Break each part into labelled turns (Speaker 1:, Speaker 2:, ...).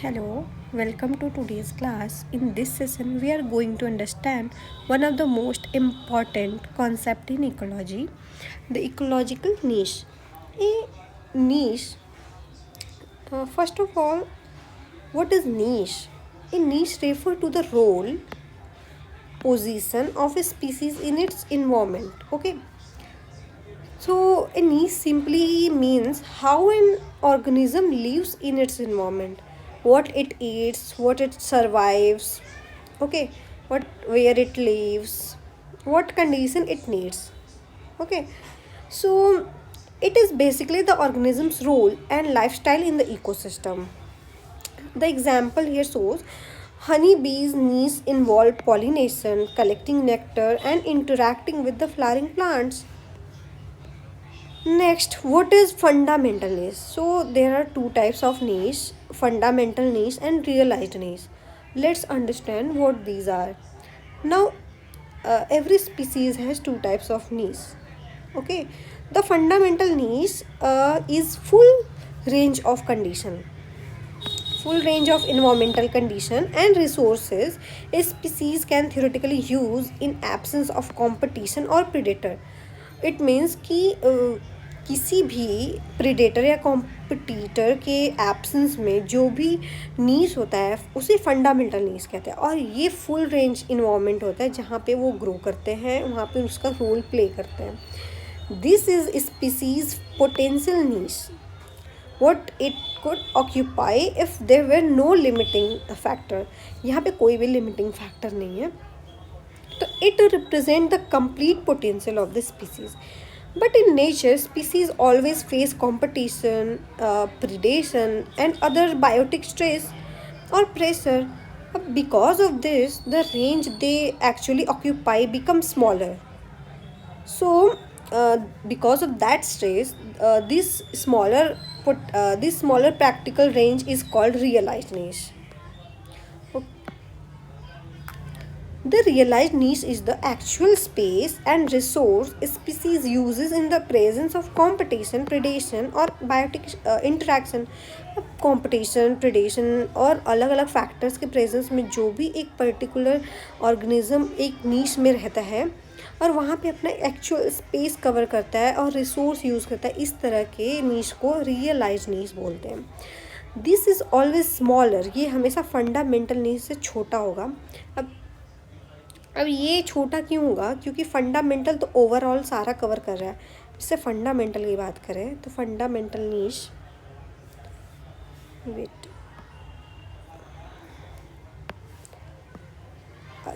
Speaker 1: Hello, welcome to today's class. In this session, we are going to understand one of the most important concept in ecology, the ecological niche. A niche, first of all, what is niche? A niche refers to the role, position of a species in its environment. Okay, so a niche simply means how an organism lives in its environment, what it eats, what it survives, okay, what where it lives, what condition it needs. Okay, so it is basically the organism's role and lifestyle in the ecosystem. The example here shows honeybees' needs involve pollination, collecting nectar, and interacting with the flowering plants. Next, what is fundamental niche? So there are two types of niche, fundamental niche and realized niche. Let's understand what these are. Now, every species has two types of niche. Okay, the fundamental niche is full range of environmental condition and resources a species can theoretically use in absence of competition or predator. It means कि किसी भी predator या competitor के absence में जो भी needs होता है उसे फंडामेंटल नीड्स कहते हैं और ये फुल रेंज इन्वायरमेंट होता है जहाँ पे वो ग्रो करते हैं, वहाँ पे उसका रोल प्ले करते हैं. This is species potential needs what it could occupy if there were no limiting factor. यहाँ पे कोई भी limiting factor नहीं है, तो it represent the complete potential of the species. But in nature, species always face competition, predation, and other biotic stress or pressure. Because of this, the range they actually occupy becomes smaller. So, because of that stress, this smaller practical range is called realized niche. The realized niche is the actual space and resource a species uses in the presence of competition, predation और biotic interaction. अब competition, predation और अलग अलग factors के presence में जो भी एक particular organism एक niche में रहता है और वहाँ पे अपना actual space cover करता है और resource use करता है, इस तरह के niche को realized niche बोलते हैं. दिस इज़ ऑलवेज स्मॉलर, ये हमेशा फंडामेंटल नीड से छोटा होगा. अब ये छोटा क्यों होगा? क्योंकि फंडामेंटल तो ओवरऑल सारा कवर कर रहा है. इससे फंडामेंटल की बात करें तो फंडामेंटल नीश वेट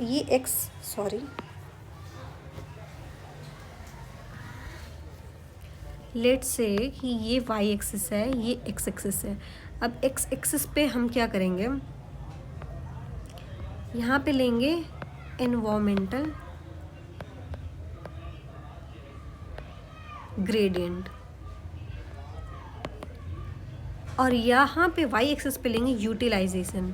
Speaker 1: ये एक्स सॉरी लेट्स से कि ये वाई एक्सिस है, ये एक्स एक्सिस है. अब एक्स एक्सिस पे हम क्या करेंगे, यहाँ पे लेंगे एनवायरमेंटल ग्रेडियंट और यहाँ पे वाई एक्सिस पे लेंगे यूटिलाइजेशन.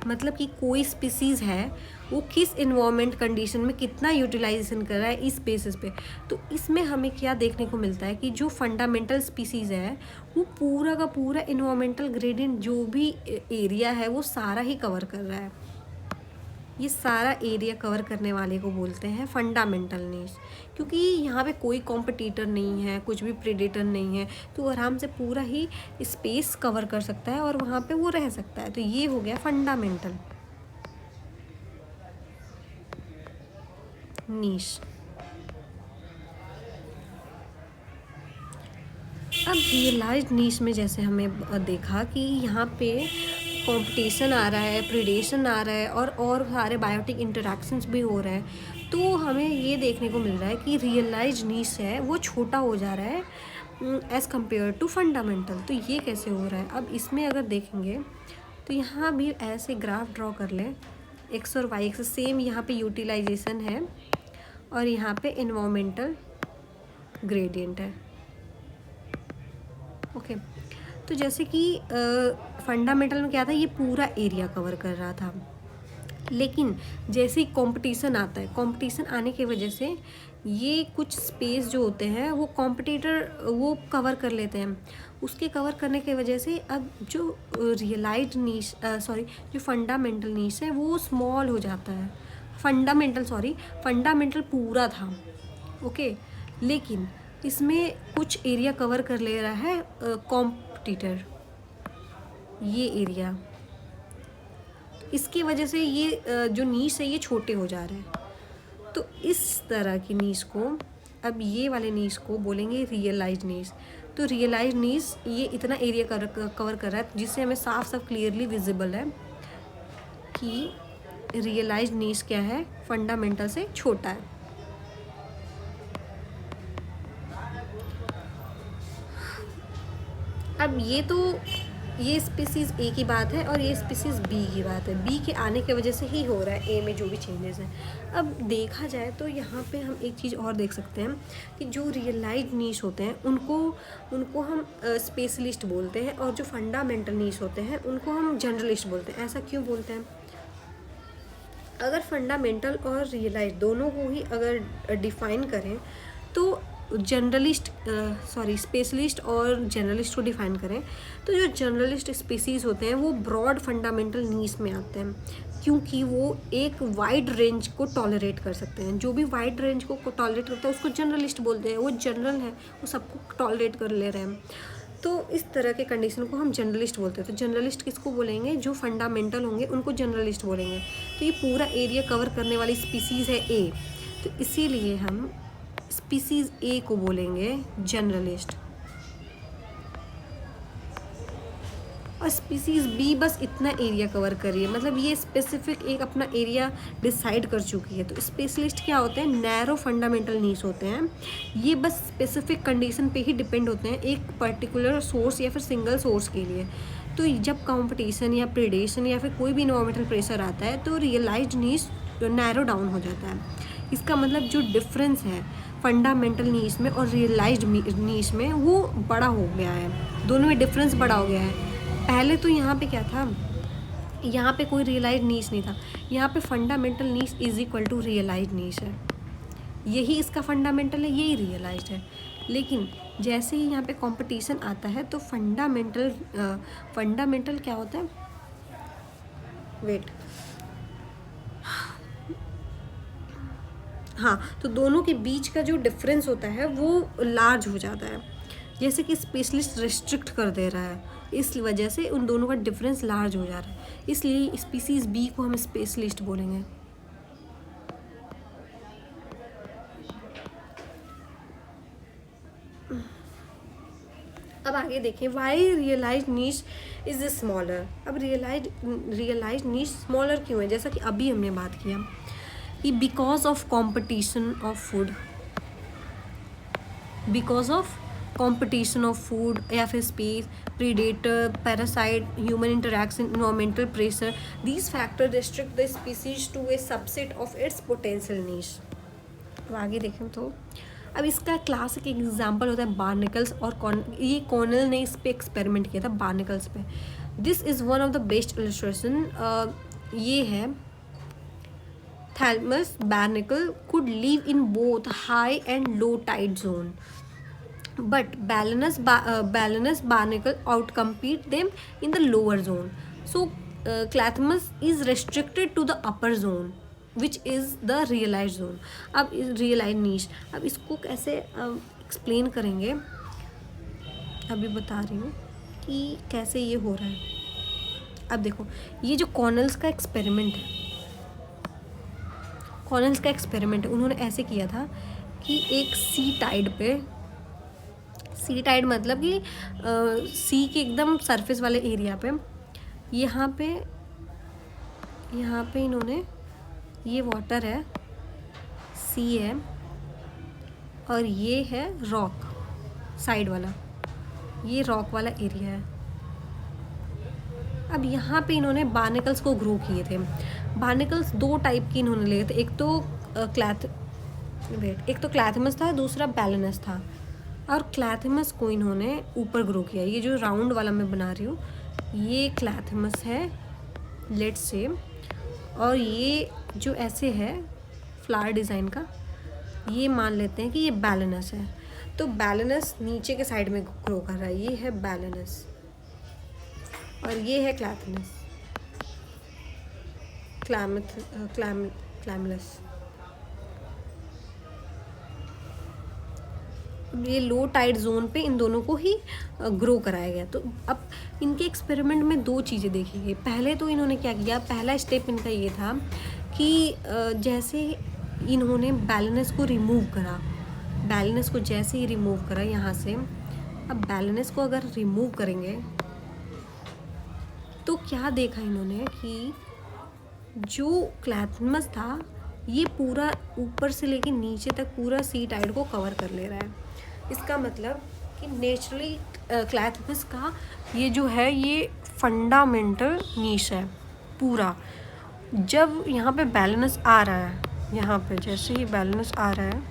Speaker 1: मतलब कि कोई स्पीसीज़ है वो किस इन्वायरमेंट कंडीशन में कितना यूटिलाइजेशन कर रहा है इस बेसिस पे. तो इसमें हमें क्या देखने को मिलता है कि जो फंडामेंटल स्पीसीज़ है वो पूरा का पूरा इन्वायरमेंटल ग्रेडियंट जो भी एरिया है वो सारा ही कवर कर रहा है. ये सारा एरिया कवर करने वाले को बोलते हैं फंडामेंटल नीश. क्योंकि यहाँ पे कोई कॉम्पिटिटर नहीं है, कुछ भी प्रेडेटर नहीं है, तो आराम से पूरा ही स्पेस कवर कर सकता है और वहाँ पे वो रह सकता है. तो ये हो गया फंडामेंटल नीश. अब रियलाइज्ड नीश में जैसे हमें देखा कि यहाँ पे कंपटीशन आ रहा है, प्रीडेशन आ रहा है और सारे बायोटिक इंटरेक्शंस भी हो रहे हैं, तो हमें ये देखने को मिल रहा है कि रियलाइज्ड नीश है वो छोटा हो जा रहा है एज़ कम्पेयर टू फंडामेंटल. तो ये कैसे हो रहा है? अब इसमें अगर देखेंगे तो यहाँ भी ऐसे ग्राफ ड्रॉ कर लें, एक्स और वाई एक्स सेम, यहाँ पे यूटिलाइजेशन है और यहाँ पे इन्वायरमेंटल ग्रेडियंट है. ओके, तो जैसे कि फंडामेंटल में क्या था, ये पूरा एरिया कवर कर रहा था, लेकिन जैसे ही कंपटीशन आता है, कंपटीशन आने की वजह से ये कुछ स्पेस जो होते हैं वो कॉम्पिटिटर वो कवर कर लेते हैं। उसके कवर करने की वजह से अब जो रियलाइज्ड नीश जो फंडामेंटल नीश है वो स्मॉल हो जाता है। फंडामेंटल पूरा था, ओके, लेकिन इसमें कुछ एरिया कवर कर ले रहा है कॉम्पिटिटर, ये एरिया। इसकी वजह से ये जो नीश है ये छोटे हो जा रहे हैं। तो इस तरह की नीश को, अब ये वाले नीश को बोलेंगे रियलाइज्ड नीश। तो रियलाइज्ड नीश ये इतना एरिया कवर कर रहा है जिससे हमें साफ साफ क्लियरली विजिबल है कि रियलाइज्ड नीश क्या है, फंडामेंटल से छोटा है। अब ये स्पीसीज़ ए की बात है और ये स्पीसीज़ बी की बात है। बी के आने की वजह से ही हो रहा है ए में जो भी चेंजेस हैं। अब देखा जाए तो यहाँ पे हम एक चीज़ और देख सकते हैं कि जो रियलाइज्ड नीश होते हैं उनको हम स्पेशलिस्ट बोलते हैं, और जो फंडामेंटल नीश होते हैं उनको हम जनरलिस्ट बोलते हैं। ऐसा क्यों बोलते हैं? अगर फंडामेंटल और रियलाइज दोनों को ही अगर डिफ़ाइन करें तो स्पेशलिस्ट और जनरलिस्ट को डिफ़ाइन करें तो जो जनरलिस्ट स्पीसीज़ होते हैं वो ब्रॉड फंडामेंटल नीश में आते हैं, क्योंकि वो एक वाइड रेंज को टॉलरेट कर सकते हैं। जो भी वाइड रेंज को टॉलरेट करता है उसको जनरलिस्ट बोलते हैं। वो जनरल है, वो सबको टॉलरेट कर ले रहे हैं। तो इस तरह के कंडीशन को हम जनरलिस्ट बोलते हैं। तो जनरलिस्ट किसको बोलेंगे? जो फंडामेंटल होंगे उनको जनरलिस्ट बोलेंगे। तो ये पूरा एरिया कवर करने वाली स्पीसीज़ है ए, तो इसीलिए हम स्पीसीज़ ए को बोलेंगे जनरलिस्ट, और स्पीसीज़ बी बस इतना एरिया कवर कर रही है, मतलब ये स्पेसिफिक एक अपना एरिया डिसाइड कर चुकी है। तो स्पेशलिस्ट क्या होते हैं? नैरो फंडामेंटल नीश होते हैं। ये बस स्पेसिफिक कंडीशन पे ही डिपेंड होते हैं, एक पर्टिकुलर सोर्स या फिर सिंगल सोर्स के लिए। तो जब कंपटीशन या प्रेडेशन या फिर कोई भी इन्वायरमेंटल प्रेशर आता है तो रियलाइज्ड नीश नैरो डाउन हो जाता है। इसका मतलब जो डिफरेंस है फंडामेंटल नीश में और रियलाइज्ड नीश में वो बड़ा हो गया है, दोनों में डिफरेंस बड़ा हो गया है। पहले तो यहाँ पे क्या था? यहाँ पे कोई रियलाइज्ड नीश नहीं था। यहाँ पे fundamental niche is equal to realised niche है, यही इसका फंडामेंटल है, यही रियलाइज्ड है। लेकिन जैसे ही यहाँ पे कंपटीशन आता है तो फंडामेंटल क्या होता है? वेट, हाँ, तो दोनों के बीच का जो डिफरेंस होता है वो लार्ज हो जाता है, जैसे कि स्पेशलिस्ट रिस्ट्रिक्ट कर दे रहा है, इस वजह से उन दोनों का डिफरेंस लार्ज हो जा रहा है। इसलिए स्पीसीज़ बी को हम स्पेशलिस्ट बोलेंगे। अब आगे देखें, why realised niche is smaller. अब रियलाइज्ड नीश स्मॉलर क्यों है? जैसा कि अभी हमने बात किया कि because of competition of food या फिर space, predator, parasite, human interaction, environmental pressure, these factor restrict the species to a subset of its potential niche. अब आगे देखें तो अब इसका क्लासिक एग्जाम्पल होता है बार्निकल्स, और ये कॉर्नेल ने इस पर एक्सपेरिमेंट किया था, बार्निकल्स पे। This is one of the best illustration. ये है thalamus barnacle could live in both high and low tide zone, but Balanus barnacle outcompete them in the lower zone. So Clathmus is restricted to the upper zone, which is the realized zone. अब realized niche, अब इसको कैसे explain करेंगे, अभी बता रही हूँ कि कैसे ये हो रहा है। अब देखो, ये जो कॉर्नेल्स का एक्सपेरिमेंट है, उन्होंने ऐसे किया था कि एक सी टाइड मतलब कि सी के एकदम सरफेस वाले एरिया पे, यहाँ पे इन्होंने, ये वाटर है, सी है, और ये है रॉक साइड वाला, ये रॉक वाला एरिया है। अब यहाँ पे इन्होंने बार्निकल्स को ग्रो किए थे। बार्निकल्स दो टाइप के इन्होंने लिए थे, एक तो क्लैथमस था, दूसरा बैलेनस था। और क्लैथमस को इन्होंने ऊपर ग्रो किया। ये जो राउंड वाला मैं बना रही हूँ ये क्लैथमस है, लेट्स से, और ये जो ऐसे है फ्लावर डिज़ाइन का, ये मान लेते हैं कि ये बैलेनस है। तो बैलेनस नीचे के साइड में ग्रो कर रहा है, ये है बैलेनस, और ये है क्लैथनस, क्लैमलस। ये लो टाइड जोन पे इन दोनों को ही ग्रो कराया गया। तो अब इनके एक्सपेरिमेंट में दो चीज़ें देखी गई। पहले तो इन्होंने क्या किया, पहला स्टेप इनका ये था कि जैसे इन्होंने बैलेनस को रिमूव करा, बैलेनस को जैसे ही रिमूव करा यहाँ से, अब बैलेनस को अगर रिमूव करेंगे तो क्या देखा इन्होंने कि जो क्लैथमस था ये पूरा ऊपर से लेके नीचे तक पूरा सी टाइड को कवर कर ले रहा है। इसका मतलब कि नेचुरली क्लैथमस का ये जो है ये फंडामेंटल नीश है पूरा। जब यहाँ पे बैलेंस आ रहा है, यहाँ पे जैसे ही बैलेंस आ रहा है,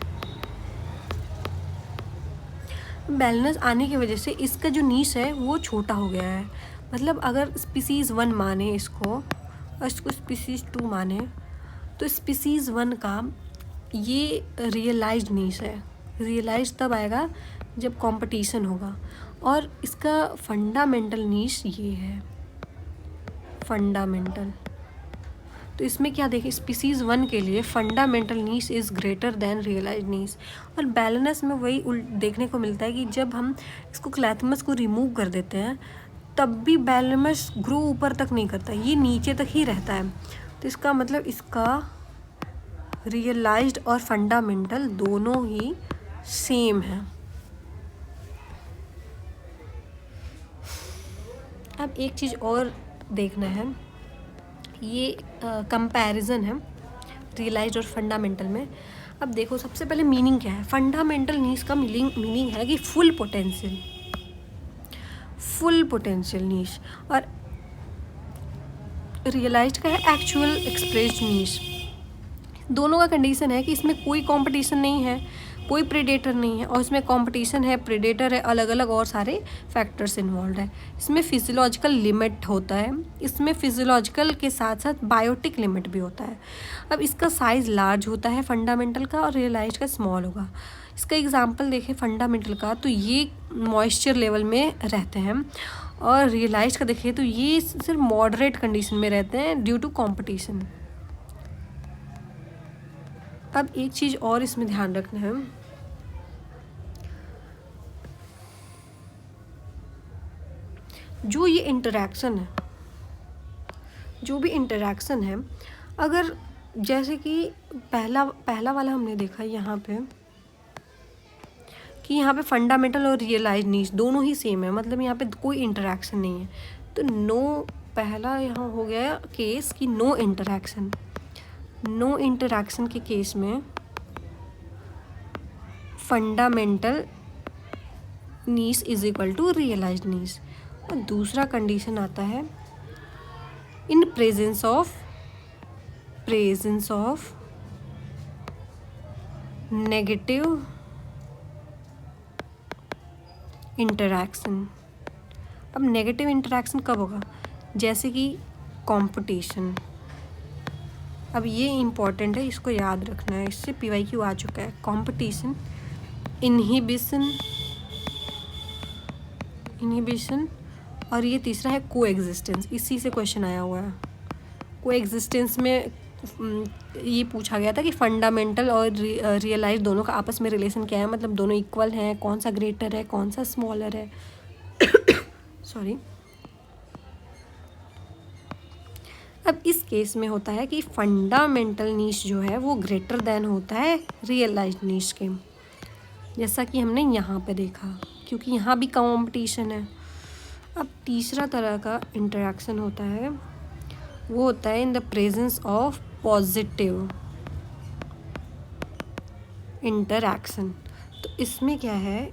Speaker 1: बैलेंस आने की वजह से इसका जो नीश है वो छोटा हो गया है। मतलब अगर स्पीसीज़ 1 माने इसको और इसको स्पीसीज़ 2 माने, तो स्पीसीज़ 1 का ये रियलाइज्ड नीश है। रियलाइज तब आएगा जब कंपटीशन होगा, और इसका फंडामेंटल नीश ये है, फंडामेंटल। तो इसमें क्या देखें, स्पीसीज़ 1 के लिए fundamental niche is greater than realised niche. और बैलेनस में वही देखने को मिलता है कि जब हम इसको क्लैथमस को रिमूव कर देते हैं तब भी बैलेनस ग्रो ऊपर तक नहीं करता, ये नीचे तक ही रहता है। तो इसका मतलब इसका रियलाइज्ड और फंडामेंटल दोनों ही सेम है। अब एक चीज़ और देखना है, ये कंपैरिजन है रियलाइज्ड और फंडामेंटल में। अब देखो सबसे पहले मीनिंग क्या है। फंडामेंटल नीश का मीनिंग है कि फुल पोटेंशियल नीश, और रियलाइज्ड का है एक्चुअल एक्सप्रेस्ड नीश। दोनों का कंडीशन है कि इसमें कोई कंपटीशन नहीं है, कोई प्रेडेटर नहीं है, और इसमें कंपटीशन है, प्रेडेटर है, अलग अलग और सारे फैक्टर्स इन्वॉल्व है। इसमें फिजियोलॉजिकल लिमिट होता है, इसमें फिजियोलॉजिकल के साथ साथ बायोटिक लिमिट भी होता है। अब इसका साइज़ लार्ज होता है फंडामेंटल का, और रियलाइज्ड का स्मॉल होगा। इसका एग्जांपल देखें फंडामेंटल का, तो ये मॉइस्चर लेवल में रहते हैं, और रियलाइज्ड का देखें तो ये सिर्फ मॉडरेट कंडीशन में रहते हैं ड्यू टू कॉम्पिटिशन। अब एक चीज़ और इसमें ध्यान रखना है, जो ये इंटरैक्शन है, जो भी इंटरैक्शन है, अगर जैसे कि पहला वाला हमने देखा यहाँ पे कि यहाँ पे फंडामेंटल और रियलाइज्ड नीश दोनों ही सेम है, मतलब यहाँ पे कोई इंटरैक्शन नहीं है। तो पहला यहाँ हो गया केस कि नो इंटरैक्शन के केस में fundamental niche is equal to realised niche. और दूसरा कंडीशन आता है in presence of negative interaction. अब नेगेटिव इंटरैक्शन कब होगा, जैसे कि कंपटीशन। अब ये इम्पॉर्टेंट है, इसको याद रखना है, इससे PYQ आ चुका है। कंपटीशन, इनहिबिशन, और ये तीसरा है कोएग्जिस्टेंस। इसी से क्वेश्चन आया हुआ है। कोएग्जिस्टेंस में ये पूछा गया था कि फंडामेंटल और रियलाइज दोनों का आपस में रिलेशन क्या है, मतलब दोनों इक्वल हैं, कौन सा ग्रेटर है, कौन सा स्मॉलर है। सॉरी। अब इस केस में होता है कि फंडामेंटल नीश जो है वो ग्रेटर देन होता है रियलाइज्ड नीश के, जैसा कि हमने यहाँ पे देखा, क्योंकि यहाँ भी कंपटीशन है। अब तीसरा तरह का इंटरैक्शन होता है, वो होता है in the presence of positive interaction. तो इसमें क्या है,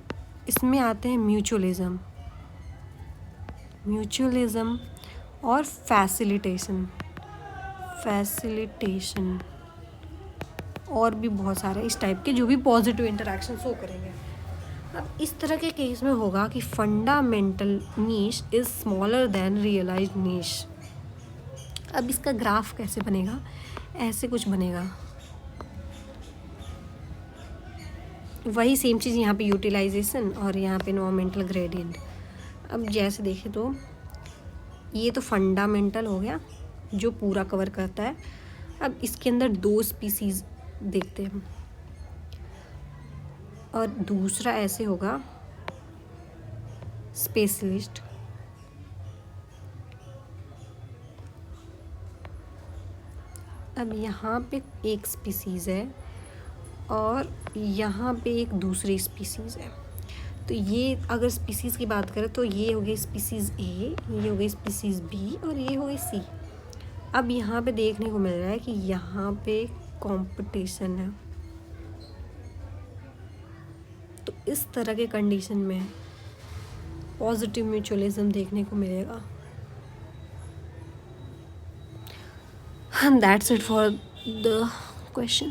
Speaker 1: इसमें आते हैं म्यूचुअलिज्म और फैसिलिटेशन, और भी बहुत सारे इस टाइप के जो भी पॉजिटिव इंटरैक्शन शो करेंगे। अब इस तरह के केस में होगा कि fundamental niche is smaller than realised niche. अब इसका ग्राफ कैसे बनेगा, ऐसे कुछ बनेगा। वही सेम चीज़ यहाँ पे यूटिलाइजेशन और यहाँ पे एनवायरमेंटल ग्रेडियंट। अब जैसे देखें तो ये तो फंडामेंटल हो गया जो पूरा कवर करता है। अब इसके अंदर 2 स्पीसीज देखते हैं और दूसरा ऐसे होगा स्पेशलिस्ट। अब यहाँ पे एक स्पीसीज़ है और यहाँ पे एक दूसरी स्पीसीज़ है। तो ये अगर स्पीसीज़ की बात करें तो ये हो गई स्पीसीज़ ए, ये हो गई स्पीसीज़ बी और ये हो गई सी। अब यहाँ पे देखने को मिल रहा है कि यहाँ पे कंपटीशन है। तो इस तरह के कंडीशन में पॉजिटिव म्यूचुअलिज्म देखने को मिलेगा। And that's it for the question.